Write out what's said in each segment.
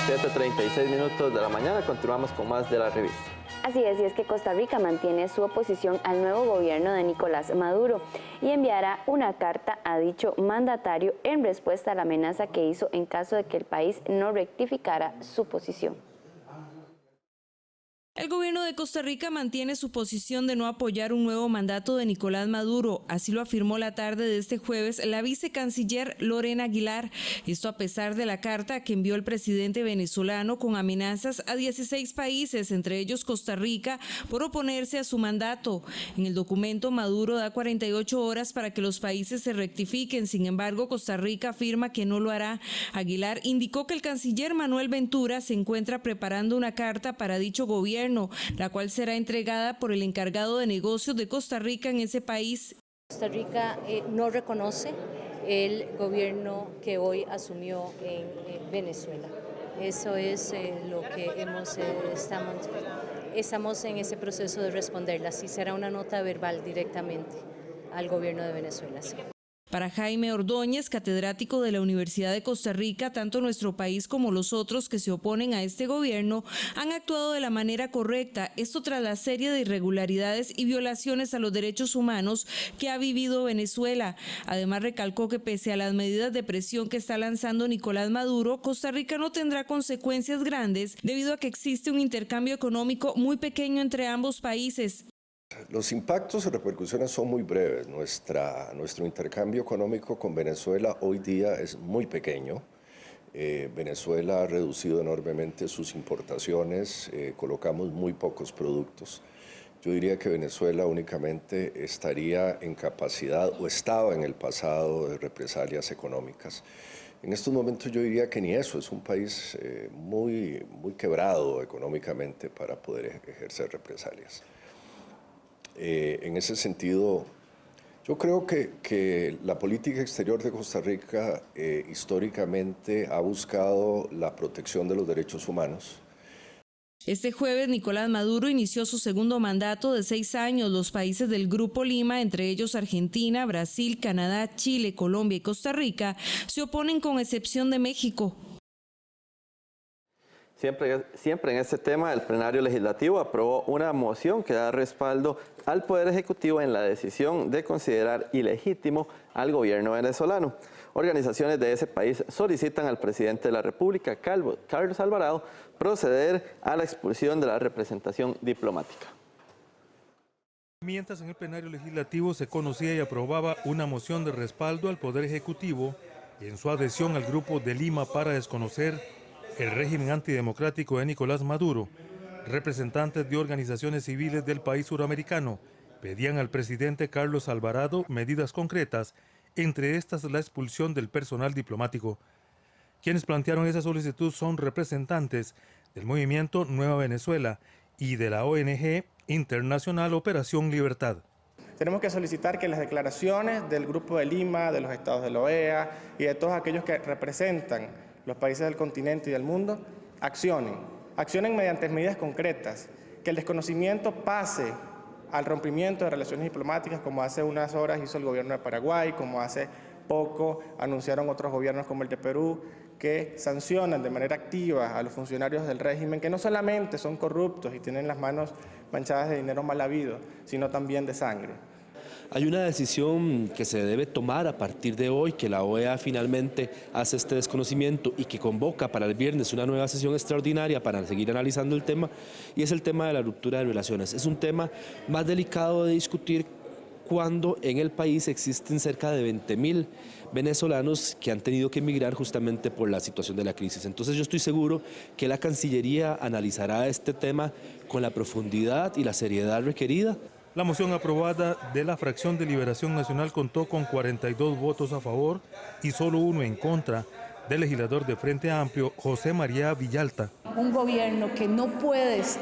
7:36 de la mañana, continuamos con más de la revista. Así es, y es que Costa Rica mantiene su oposición al nuevo gobierno de Nicolás Maduro y enviará una carta a dicho mandatario en respuesta a la amenaza que hizo en caso de que el país no rectificara su posición. El gobierno de Costa Rica mantiene su posición de no apoyar un nuevo mandato de Nicolás Maduro, así lo afirmó la tarde de este jueves la vicecanciller Lorena Aguilar, esto a pesar de la carta que envió el presidente venezolano con amenazas a 16 países, entre ellos Costa Rica, por oponerse a su mandato. En el documento Maduro da 48 horas para que los países se rectifiquen, sin embargo Costa Rica afirma que no lo hará. Aguilar indicó que el canciller Manuel Ventura se encuentra preparando una carta para dicho gobierno, la cual será entregada por el encargado de negocios de Costa Rica en ese país. Costa Rica no reconoce el gobierno que hoy asumió en Venezuela. Eso es lo que estamos en ese proceso de responderla. Sí, será una nota verbal directamente al gobierno de Venezuela. Sí. Para Jaime Ordóñez, catedrático de la Universidad de Costa Rica, tanto nuestro país como los otros que se oponen a este gobierno han actuado de la manera correcta, esto tras la serie de irregularidades y violaciones a los derechos humanos que ha vivido Venezuela. Además, recalcó que pese a las medidas de presión que está lanzando Nicolás Maduro, Costa Rica no tendrá consecuencias grandes debido a que existe un intercambio económico muy pequeño entre ambos países. Los impactos y repercusiones son muy breves. Nuestro intercambio económico con Venezuela hoy día es muy pequeño. Venezuela ha reducido enormemente sus importaciones, colocamos muy pocos productos. Yo diría que Venezuela únicamente estaría en capacidad o estaba en el pasado de represalias económicas. En estos momentos yo diría que ni eso, es un país muy quebrado económicamente para poder ejercer represalias. En ese sentido, yo creo que la política exterior de Costa Rica históricamente ha buscado la protección de los derechos humanos. Este jueves, Nicolás Maduro inició su segundo mandato de 6 años. Los países del Grupo Lima, entre ellos Argentina, Brasil, Canadá, Chile, Colombia y Costa Rica, se oponen con excepción de México. Siempre en este tema, el plenario legislativo aprobó una moción que da respaldo al Poder Ejecutivo en la decisión de considerar ilegítimo al gobierno venezolano. Organizaciones de ese país solicitan al presidente de la República, Carlos Alvarado, proceder a la expulsión de la representación diplomática. Mientras en el plenario legislativo se conocía y aprobaba una moción de respaldo al Poder Ejecutivo en su adhesión al Grupo de Lima para desconocer el régimen antidemocrático de Nicolás Maduro, representantes de organizaciones civiles del país suramericano pedían al presidente Carlos Alvarado medidas concretas, entre estas la expulsión del personal diplomático. Quienes plantearon esa solicitud son representantes del movimiento Nueva Venezuela y de la ONG Internacional Operación Libertad. Tenemos que solicitar que las declaraciones del Grupo de Lima, de los estados de la OEA y de todos aquellos que representan los países del continente y del mundo, accionen mediante medidas concretas, que el desconocimiento pase al rompimiento de relaciones diplomáticas, como hace unas horas hizo el gobierno de Paraguay, como hace poco anunciaron otros gobiernos como el de Perú, que sancionan de manera activa a los funcionarios del régimen, que no solamente son corruptos y tienen las manos manchadas de dinero mal habido, sino también de sangre. Hay una decisión que se debe tomar a partir de hoy, que la OEA finalmente hace este desconocimiento y que convoca para el viernes una nueva sesión extraordinaria para seguir analizando el tema, y es el tema de la ruptura de relaciones. Es un tema más delicado de discutir cuando en el país existen cerca de 20.000 venezolanos que han tenido que emigrar justamente por la situación de la crisis. Entonces yo estoy seguro que la Cancillería analizará este tema con la profundidad y la seriedad requerida. La moción aprobada de la fracción de Liberación Nacional contó con 42 votos a favor y solo 1 en contra del legislador de Frente Amplio, José María Villalta. Un gobierno que no puede ser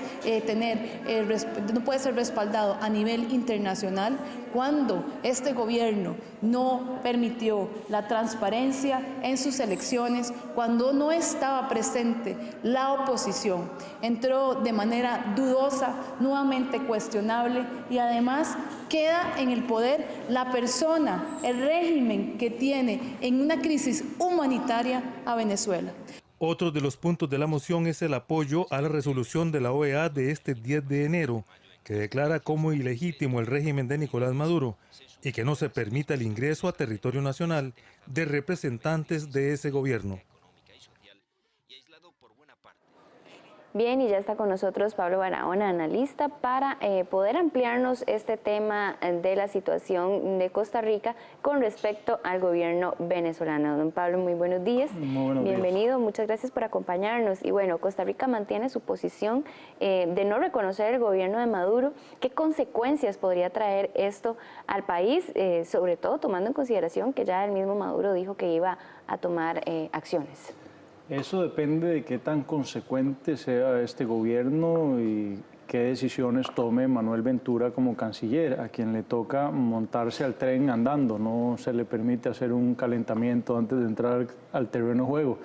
respaldado a nivel internacional cuando este gobierno no permitió la transparencia en sus elecciones, cuando no estaba presente la oposición, entró de manera dudosa, nuevamente cuestionable y además queda en el poder la persona, el régimen que tiene en una crisis humanitaria a Venezuela. Otro de los puntos de la moción es el apoyo a la resolución de la OEA de este 10 de enero, que declara como ilegítimo el régimen de Nicolás Maduro y que no se permita el ingreso a territorio nacional de representantes de ese gobierno. Bien, y ya está con nosotros Pablo Barahona, analista, para poder ampliarnos este tema de la situación de Costa Rica con respecto al gobierno venezolano. Don Pablo, muy buenos días. Muy buenos Bienvenido, muchas gracias por acompañarnos. Y bueno, Costa Rica mantiene su posición de no reconocer el gobierno de Maduro. ¿Qué consecuencias podría traer esto al país, sobre todo tomando en consideración que ya el mismo Maduro dijo que iba a tomar acciones? Eso depende de qué tan consecuente sea este gobierno y qué decisiones tome Manuel Ventura como canciller, a quien le toca montarse al tren andando, no se le permite hacer un calentamiento antes de entrar al terreno de juego.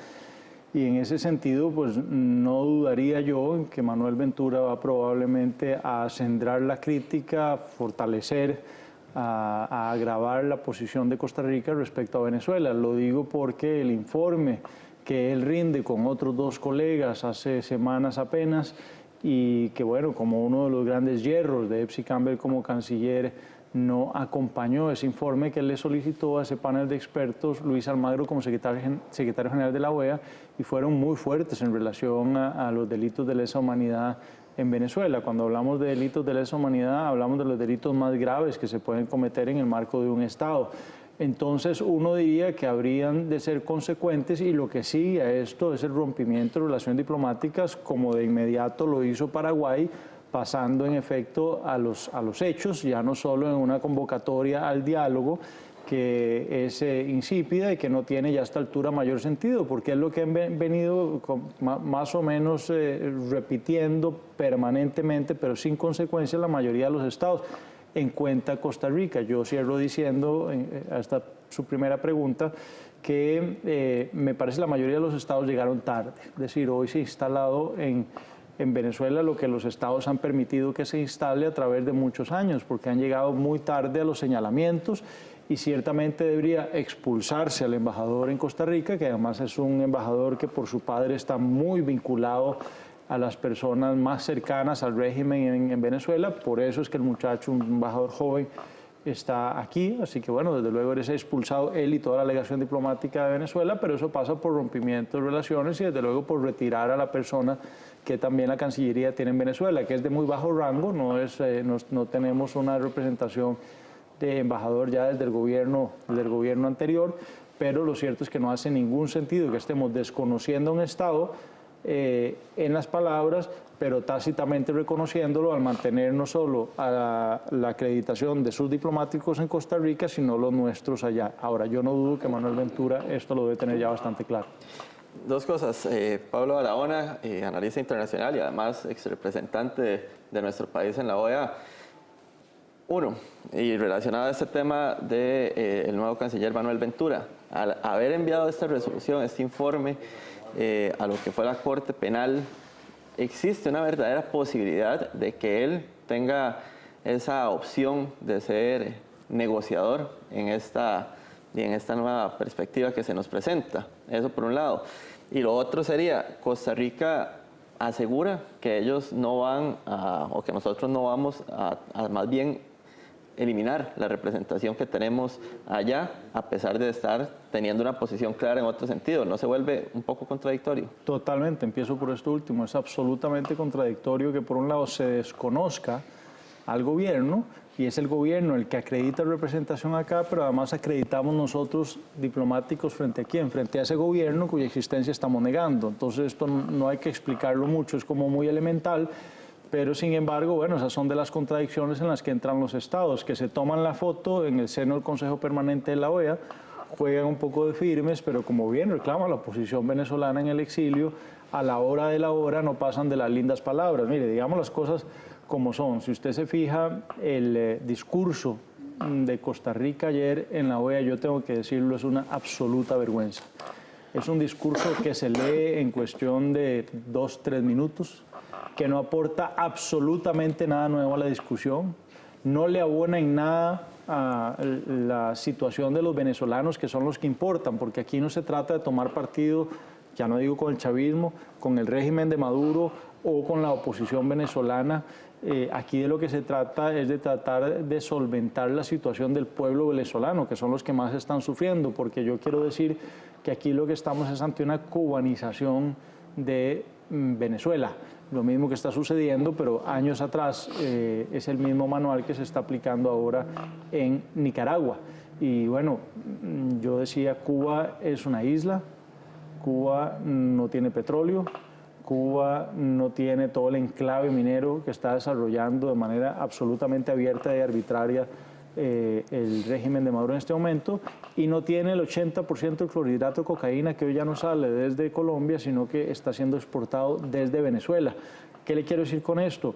Y en ese sentido, pues no dudaría yo en que Manuel Ventura va probablemente a acendrar la crítica, a fortalecer, a agravar la posición de Costa Rica respecto a Venezuela. Lo digo porque el informe que él rinde con otros dos colegas hace semanas apenas y que, bueno, como uno de los grandes hierros de Epsi Campbell como canciller, no acompañó ese informe que él le solicitó a ese panel de expertos, Luis Almagro como secretario general de la OEA, y fueron muy fuertes en relación a los delitos de lesa humanidad en Venezuela. Cuando hablamos de delitos de lesa humanidad, hablamos de los delitos más graves que se pueden cometer en el marco de un Estado. Entonces uno diría que habrían de ser consecuentes y lo que sigue a esto es el rompimiento de relaciones diplomáticas, como de inmediato lo hizo Paraguay, pasando en efecto a los hechos, ya no solo en una convocatoria al diálogo que es insípida y que no tiene ya a esta altura mayor sentido, porque es lo que han venido más o menos repitiendo permanentemente, pero sin consecuencia la mayoría de los estados. En cuenta Costa Rica. Yo cierro diciendo, hasta su primera pregunta, que me parece la mayoría de los estados llegaron tarde. Es decir, hoy se ha instalado en Venezuela lo que los estados han permitido que se instale a través de muchos años, porque han llegado muy tarde a los señalamientos y ciertamente debería expulsarse al embajador en Costa Rica, que además es un embajador que por su padre está muy vinculado a las personas más cercanas al régimen en Venezuela. Por eso es que el muchacho, un embajador joven, está aquí. Así que, bueno, desde luego eres expulsado él y toda la delegación diplomática de Venezuela, pero eso pasa por rompimiento de relaciones y, desde luego, por retirar a la persona que también la Cancillería tiene en Venezuela, que es de muy bajo rango, no tenemos una representación de embajador ya desde el gobierno anterior, pero lo cierto es que no hace ningún sentido que estemos desconociendo a un Estado en las palabras, pero tácitamente reconociéndolo al mantener no solo a la acreditación de sus diplomáticos en Costa Rica, sino los nuestros allá. Ahora, yo no dudo que Manuel Ventura esto lo debe tener ya bastante claro. Dos cosas. Pablo Barahona, analista internacional y además exrepresentante de nuestro país en la OEA. Uno, y relacionado a este tema del nuevo canciller Manuel Ventura, al haber enviado esta resolución, este informe, a lo que fue la Corte Penal, existe una verdadera posibilidad de que él tenga esa opción de ser negociador en esta nueva perspectiva que se nos presenta. Eso por un lado. Y lo otro sería, Costa Rica asegura que ellos no van o que nosotros no vamos a más bien eliminar la representación que tenemos allá, a pesar de estar teniendo una posición clara en otro sentido. ¿No se vuelve un poco contradictorio? Totalmente, empiezo por esto último. Es absolutamente contradictorio que por un lado se desconozca al gobierno, y es el gobierno el que acredita representación acá, pero además acreditamos nosotros diplomáticos frente a quién, frente a ese gobierno cuya existencia estamos negando. Entonces esto no hay que explicarlo mucho, es como muy elemental. Pero, sin embargo, bueno, esas son de las contradicciones en las que entran los estados, que se toman la foto en el seno del Consejo Permanente de la OEA, juegan un poco de firmes, pero como bien reclama la oposición venezolana en el exilio, a la hora de la hora no pasan de las lindas palabras. Mire, digamos las cosas como son. Si usted se fija, el discurso de Costa Rica ayer en la OEA, yo tengo que decirlo, es una absoluta vergüenza. Es un discurso que se lee en cuestión de 2-3 minutos, que no aporta absolutamente nada nuevo a la discusión, no le abona en nada a la situación de los venezolanos, que son los que importan, porque aquí no se trata de tomar partido, ya no digo con el chavismo, con el régimen de Maduro o con la oposición venezolana. Aquí de lo que se trata es de tratar de solventar la situación del pueblo venezolano, que son los que más están sufriendo, porque yo quiero decir que aquí lo que estamos es ante una cubanización de Venezuela. Lo mismo que está sucediendo, pero años atrás es el mismo manual que se está aplicando ahora en Nicaragua. Y bueno, yo decía, Cuba es una isla, Cuba no tiene petróleo, Cuba no tiene todo el enclave minero que está desarrollando de manera absolutamente abierta y arbitraria el régimen de Maduro en este momento, y no tiene el 80% del clorhidrato de cocaína que hoy ya no sale desde Colombia, sino que está siendo exportado desde Venezuela. ¿Qué le quiero decir con esto?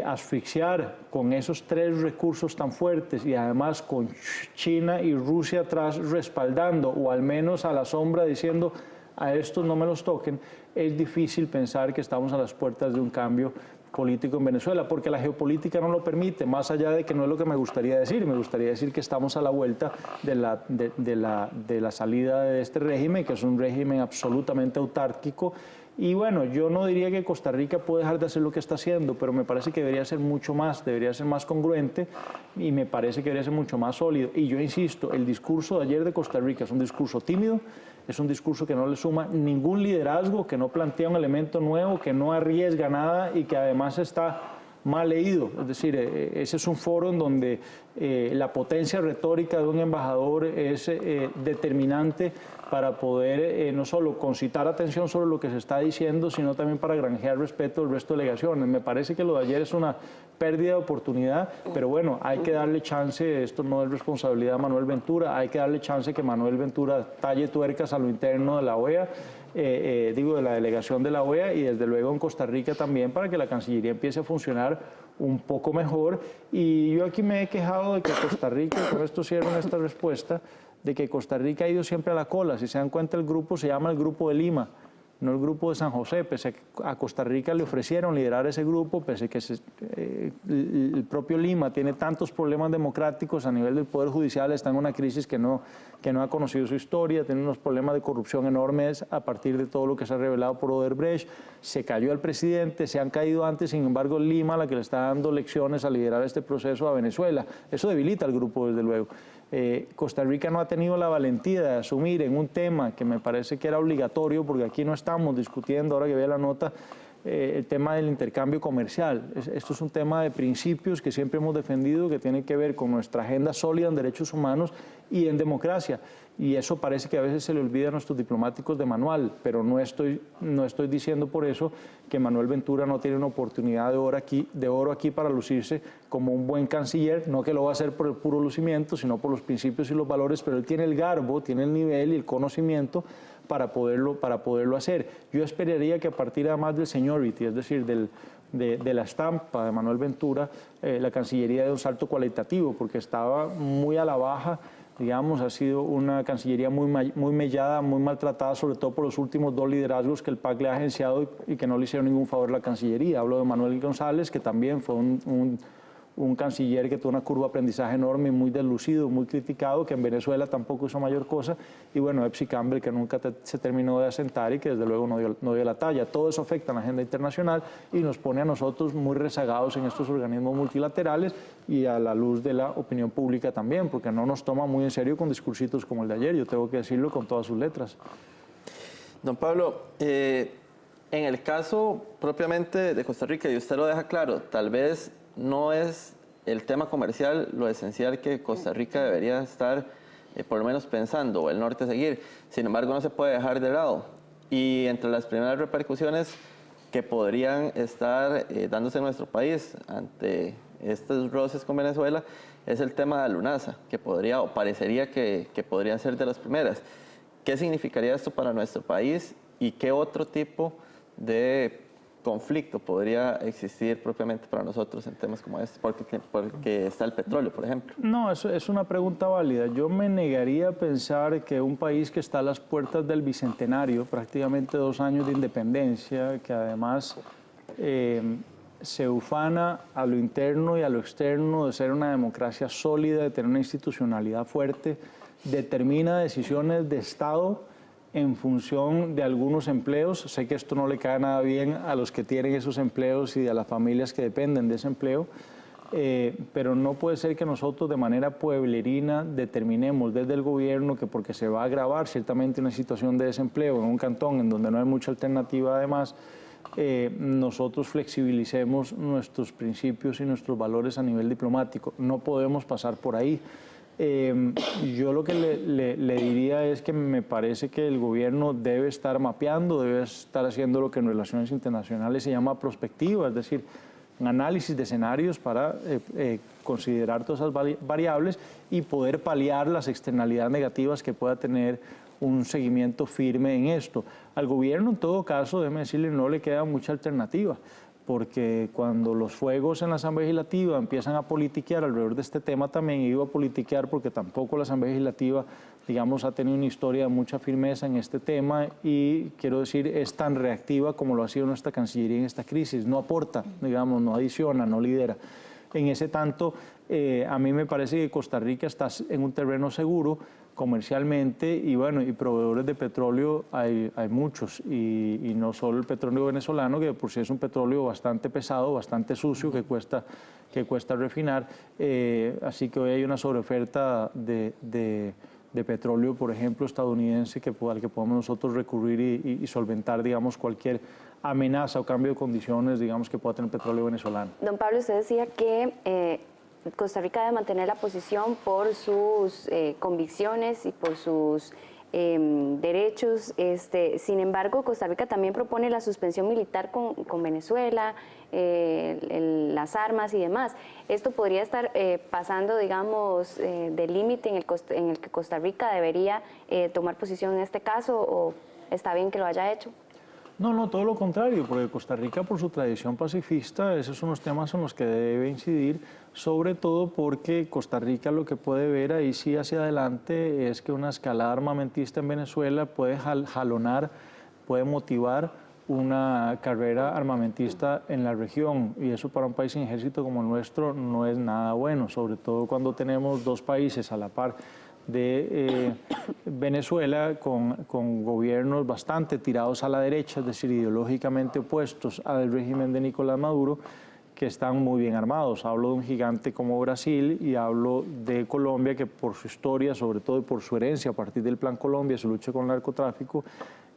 Asfixiar con esos tres recursos tan fuertes y además con China y Rusia atrás respaldando, o al menos a la sombra diciendo a estos no me los toquen, es difícil pensar que estamos a las puertas de un cambio político en Venezuela, porque la geopolítica no lo permite, más allá de que no es lo que me gustaría decir que estamos a la vuelta de la salida de este régimen, que es un régimen absolutamente autárquico. Y bueno, yo no diría que Costa Rica puede dejar de hacer lo que está haciendo, pero me parece que debería ser mucho más, debería ser más congruente, y me parece que debería ser mucho más sólido. Y yo insisto, el discurso de ayer de Costa Rica es un discurso tímido, es un discurso que no le suma ningún liderazgo, que no plantea un elemento nuevo, que no arriesga nada y que además está mal leído. Es decir, ese es un foro en donde la potencia retórica de un embajador es determinante para poder no solo concitar atención sobre lo que se está diciendo, sino también para granjear respeto del resto de delegaciones. Me parece que lo de ayer es una pérdida de oportunidad, pero bueno, hay que darle chance, esto no es responsabilidad de Manuel Ventura, hay que darle chance que Manuel Ventura talle tuercas a lo interno de la OEA, de la delegación de la OEA, y desde luego en Costa Rica también, para que la Cancillería empiece a funcionar un poco mejor. Y yo aquí me he quejado de que Costa Rica, y con esto cierro esta respuesta, de que Costa Rica ha ido siempre a la cola. Si se dan cuenta, el grupo se llama el Grupo de Lima, no el Grupo de San José, pese a que a Costa Rica le ofrecieron liderar ese grupo, pese a que el propio Lima tiene tantos problemas democráticos a nivel del Poder Judicial, está en una crisis que no ha conocido su historia, tiene unos problemas de corrupción enormes a partir de todo lo que se ha revelado por Odebrecht, se cayó el presidente, se han caído antes, sin embargo Lima la que le está dando lecciones a liderar este proceso a Venezuela. Eso debilita al grupo, desde luego. Costa Rica no ha tenido la valentía de asumir en un tema que me parece que era obligatorio, porque aquí no estamos discutiendo, ahora que vea la nota, el tema del intercambio comercial. Esto es un tema de principios que siempre hemos defendido, que tiene que ver con nuestra agenda sólida en derechos humanos y en democracia. Y eso parece que a veces se le olvida a nuestros diplomáticos de manual, pero no estoy diciendo por eso que Manuel Ventura no tiene una oportunidad de oro aquí para lucirse como un buen canciller, no que lo va a hacer por el puro lucimiento, sino por los principios y los valores, pero él tiene el garbo, tiene el nivel y el conocimiento para poderlo hacer. Yo esperaría que a partir además del seniority, es decir, de la estampa de Manuel Ventura, la Cancillería dé un salto cualitativo, porque estaba muy a la baja. Digamos, ha sido una Cancillería muy mellada, muy maltratada, sobre todo por los últimos dos liderazgos que el PAC le ha agenciado y que no le hicieron ningún favor a la Cancillería. Hablo de Manuel González, que también fue un canciller que tuvo una curva de aprendizaje enorme, muy deslucido, muy criticado, que en Venezuela tampoco hizo mayor cosa, y bueno, Epsi Campbell, que nunca se terminó de asentar y que desde luego no dio la talla. Todo eso afecta a la agenda internacional y nos pone a nosotros muy rezagados en estos organismos multilaterales y a la luz de la opinión pública también, porque no nos toma muy en serio con discursitos como el de ayer, yo tengo que decirlo con todas sus letras. Don Pablo, en el caso propiamente de Costa Rica, y usted lo deja claro, tal vez no es el tema comercial lo esencial que Costa Rica debería estar por lo menos pensando, o el norte seguir. Sin embargo, no se puede dejar de lado. Y entre las primeras repercusiones que podrían estar dándose en nuestro país ante estos roces con Venezuela es el tema de Lunasa, que podría o parecería que podría ser de las primeras. ¿Qué significaría esto para nuestro país y qué otro tipo de conflicto podría existir propiamente para nosotros en temas como este? Porque está el petróleo, por ejemplo. No, eso es una pregunta válida. Yo me negaría a pensar que un país que está a las puertas del bicentenario, prácticamente 2 años de independencia, que además se ufana a lo interno y a lo externo de ser una democracia sólida, de tener una institucionalidad fuerte, determina decisiones de Estado en función de algunos empleos. Sé que esto no le cae nada bien a los que tienen esos empleos y a las familias que dependen de ese empleo, pero no puede ser que nosotros de manera pueblerina determinemos desde el gobierno que porque se va a agravar ciertamente una situación de desempleo en un cantón en donde no hay mucha alternativa además, nosotros flexibilicemos nuestros principios y nuestros valores a nivel diplomático. No podemos pasar por ahí. Yo lo que le diría es que me parece que el gobierno debe estar mapeando, debe estar haciendo lo que en relaciones internacionales se llama prospectiva, es decir, un análisis de escenarios para considerar todas esas variables y poder paliar las externalidades negativas que pueda tener un seguimiento firme en esto. Al gobierno, en todo caso, déjeme decirle, no le queda mucha alternativa, porque cuando los fuegos en la Asamblea Legislativa empiezan a politiquear alrededor de este tema, también iba a politiquear porque tampoco la Asamblea Legislativa, digamos, ha tenido una historia de mucha firmeza en este tema y, quiero decir, es tan reactiva como lo ha sido nuestra Cancillería en esta crisis. No aporta, digamos, no adiciona, no lidera. En ese tanto, a mí me parece que Costa Rica está en un terreno seguro comercialmente y bueno, y proveedores de petróleo hay muchos y no solo el petróleo venezolano, que por sí es un petróleo bastante pesado, bastante sucio, que cuesta refinar, así que hoy hay una sobreoferta de petróleo, por ejemplo, estadounidense, al que podemos nosotros recurrir y solventar, digamos, cualquier amenaza o cambio de condiciones, digamos, que pueda tener petróleo venezolano. Don Pablo, usted decía que Costa Rica debe mantener la posición por sus convicciones y por sus derechos. Sin embargo, Costa Rica también propone la suspensión militar con Venezuela, las armas y demás. ¿Esto podría estar pasando, digamos, del límite en el que Costa Rica debería tomar posición en este caso, o está bien que lo haya hecho? No, todo lo contrario, porque Costa Rica, por su tradición pacifista, esos son los temas en los que debe incidir, sobre todo porque Costa Rica lo que puede ver ahí sí hacia adelante es que una escalada armamentista en Venezuela puede jalonar, puede motivar una carrera armamentista en la región, y eso para un país sin ejército como el nuestro no es nada bueno, sobre todo cuando tenemos dos países a la par de Venezuela con gobiernos bastante tirados a la derecha, es decir, ideológicamente opuestos al régimen de Nicolás Maduro, que están muy bien armados. Hablo de un gigante como Brasil y hablo de Colombia, que por su historia, sobre todo y por su herencia a partir del Plan Colombia, su lucha con el narcotráfico,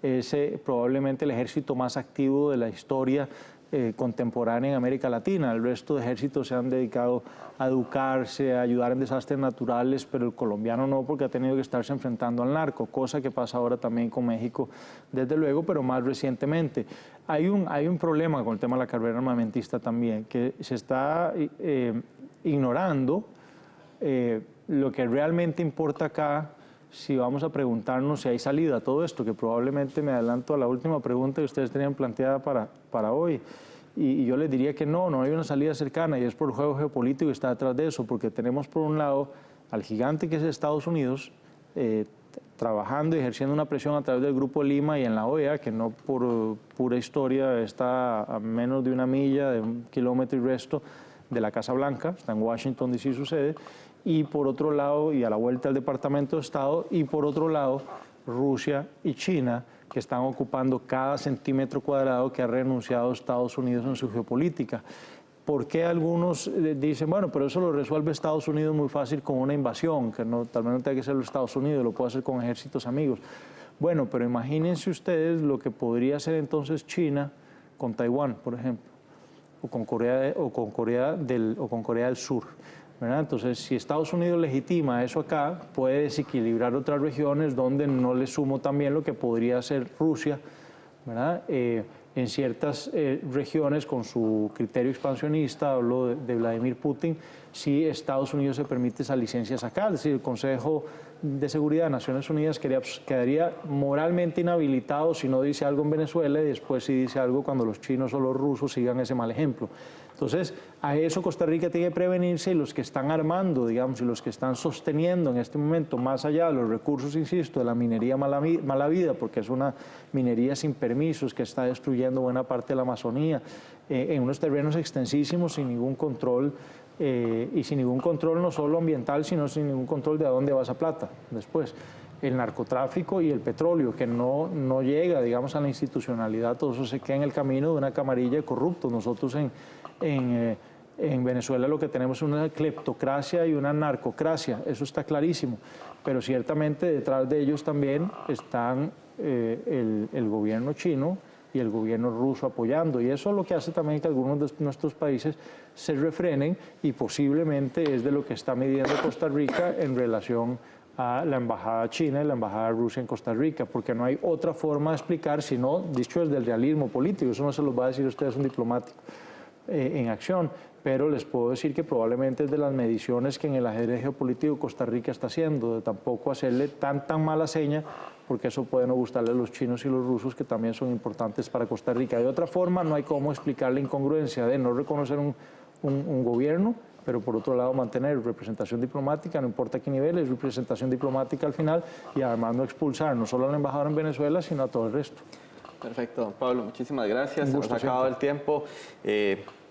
es probablemente el ejército más activo de la historia contemporánea en América Latina. El resto de ejércitos se han dedicado a educarse, a ayudar en desastres naturales, pero el colombiano no, porque ha tenido que estarse enfrentando al narco, cosa que pasa ahora también con México, desde luego, pero más recientemente. Hay un problema con el tema de la carrera armamentista también, que se está ignorando lo que realmente importa acá. Si vamos a preguntarnos si hay salida a todo esto, que probablemente me adelanto a la última pregunta que ustedes tenían planteada para hoy, y yo les diría que no hay una salida cercana, y es por el juego geopolítico que está detrás de eso, porque tenemos por un lado al gigante que es Estados Unidos, trabajando y ejerciendo una presión a través del Grupo de Lima y en la OEA, que no por pura historia está a menos de 1 milla, de 1 kilómetro y resto de la Casa Blanca, está en Washington DC su sede, y por otro lado, y a la vuelta del Departamento de Estado, y por otro lado, Rusia y China, que están ocupando cada centímetro cuadrado que ha renunciado Estados Unidos en su geopolítica. ¿Por qué algunos dicen, bueno, pero eso lo resuelve Estados Unidos muy fácil con una invasión, que no, tal vez no tenga que ser los Estados Unidos, lo puede hacer con ejércitos amigos? Bueno, pero imagínense ustedes lo que podría hacer entonces China con Taiwán, por ejemplo, o con Corea del Sur. ¿Verdad? Entonces, si Estados Unidos legitima eso acá, puede desequilibrar otras regiones donde no le sumo también lo que podría ser Rusia, ¿verdad? En ciertas regiones con su criterio expansionista, hablo de Vladimir Putin, si Estados Unidos se permite esas licencias acá, es decir, el Consejo de Seguridad de Naciones Unidas quedaría moralmente inhabilitado si no dice algo en Venezuela y después si dice algo cuando los chinos o los rusos sigan ese mal ejemplo. Entonces, a eso Costa Rica tiene que prevenirse, y los que están armando, digamos, y los que están sosteniendo en este momento, más allá de los recursos, insisto, de la minería mala vida, porque es una minería sin permisos que está destruyendo buena parte de la Amazonía, en unos terrenos extensísimos, sin ningún control, y sin ningún control no solo ambiental, sino sin ningún control de a dónde va esa plata después. El narcotráfico y el petróleo, que no llega, digamos, a la institucionalidad, todo eso se queda en el camino de una camarilla de corruptos. Nosotros en Venezuela lo que tenemos es una cleptocracia y una narcocracia, eso está clarísimo, pero ciertamente detrás de ellos también están el gobierno chino y el gobierno ruso apoyando, y eso es lo que hace también que algunos de nuestros países se refrenen, y posiblemente es de lo que está midiendo Costa Rica en relación a la embajada china y la embajada de Rusia en Costa Rica, porque no hay otra forma de explicar, sino, dicho desde el realismo político, eso no se los va a decir a ustedes un diplomático en acción, pero les puedo decir que probablemente es de las mediciones que en el ajedrez geopolítico Costa Rica está haciendo, de tampoco hacerle tan mala seña, porque eso puede no gustarle a los chinos y los rusos, que también son importantes para Costa Rica. De otra forma, no hay cómo explicar la incongruencia de no reconocer un gobierno, pero por otro lado mantener representación diplomática, no importa qué nivel, es representación diplomática al final, y además no expulsar no solo al embajador en Venezuela, sino a todo el resto. Perfecto, don Pablo, muchísimas gracias. Se nos ha acabado el tiempo.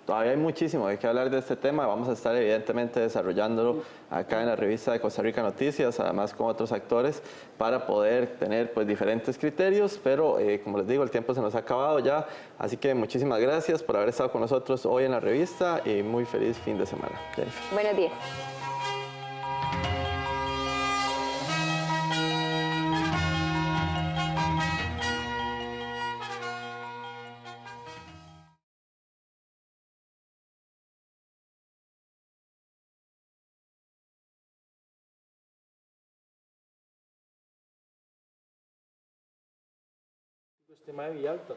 Todavía hay muchísimo de qué hablar de este tema. Vamos a estar evidentemente desarrollándolo acá en la revista de Costa Rica Noticias, además con otros actores, para poder tener pues diferentes criterios, pero como les digo, el tiempo se nos ha acabado ya, así que muchísimas gracias por haber estado con nosotros hoy en la revista y muy feliz fin de semana. Jennifer. Buenos días. Tema de Villalta,